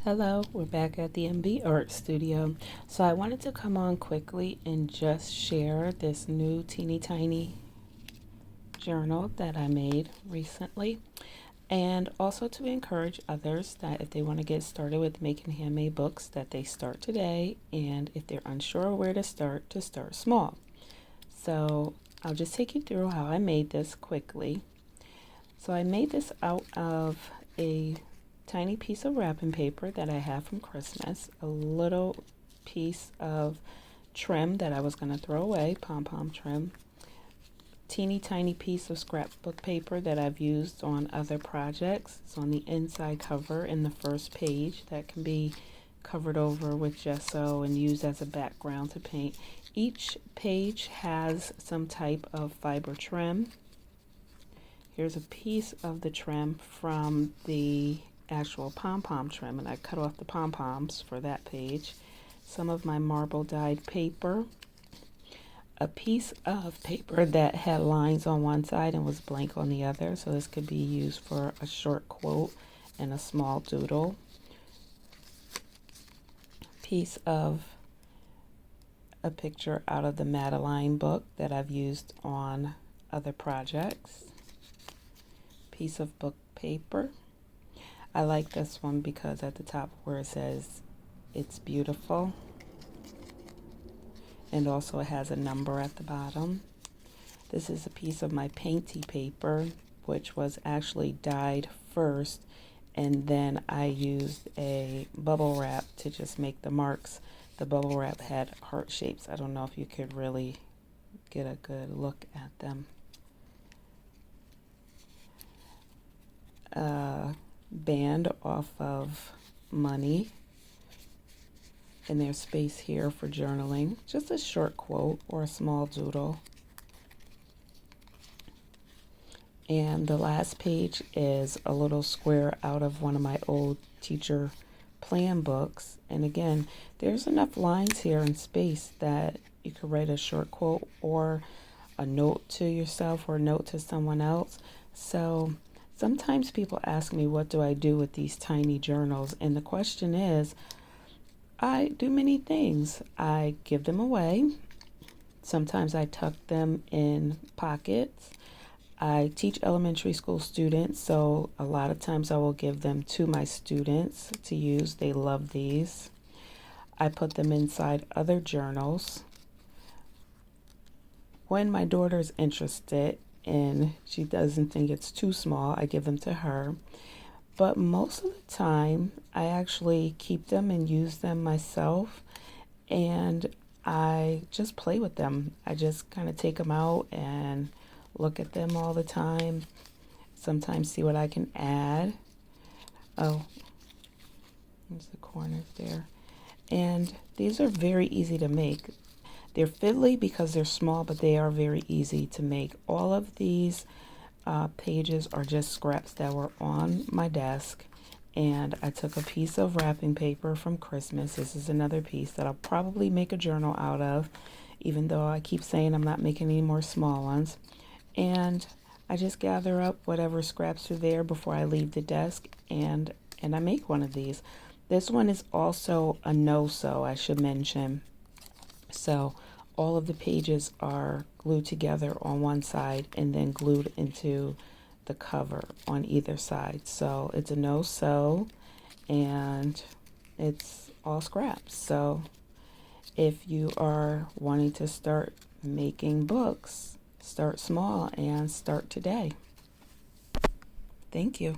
Hello, we're back at the MB Art Studio. So I wanted to come on quickly and just share this new teeny tiny journal that I made recently. And also to encourage others that if they want to get started with making handmade books, that they start today. And if they're unsure where to start small. So I'll just take you through how I made this quickly. So I made this out of a tiny piece of wrapping paper that I have from Christmas, a little piece of trim that I was going to throw away, pom-pom trim, teeny tiny piece of scrapbook paper that I've used on other projects. It's on the inside cover in the first page that can be covered over with gesso and used as a background to paint. Each page has some type of fiber trim. Here's a piece of the trim from the actual pom-pom trim, and I cut off the pom-poms for that page. Some of my marble dyed paper, a piece of paper that had lines on one side and was blank on the other, so this could be used for a short quote and a small doodle. Piece of a picture out of the Madeline book that I've used on other projects. Piece of book paper. I like this one because at the top where it says it's beautiful, and also it has a number at the bottom. This is a piece of my painty paper, which was actually dyed first, and then I used a bubble wrap to just make the marks. The bubble wrap had heart shapes. I don't know if you could really get a good look at them. Band off of money, and there's space here for journaling, just a short quote or a small doodle. And the last page is a little square out of one of my old teacher plan books, and again there's enough lines here and space that you could write a short quote or a note to yourself or a note to someone else. So sometimes people ask me, what do I do with these tiny journals? And the question is, I do many things. I give them away. Sometimes I tuck them in pockets. I teach elementary school students, so a lot of times I will give them to my students to use. They love these. I put them inside other journals. When my daughter's interested, and she doesn't think it's too small, I give them to her. But most of the time, I actually keep them and use them myself, and I just play with them. I just kind of take them out and look at them all the time. Sometimes see what I can add. Oh, there's the corners there. And these are very easy to make. They're fiddly because they're small, but they are very easy to make. All of these pages are just scraps that were on my desk, and I took a piece of wrapping paper from Christmas. This is another piece that I'll probably make a journal out of, even though I keep saying I'm not making any more small ones. And I just gather up whatever scraps are there before I leave the desk, and I make one of these. This one is also a no-sew, I should mention. So all of the pages are glued together on one side and then glued into the cover on either side. So it's a no-sew, and it's all scraps. So if you are wanting to start making books, start small and start today. Thank you.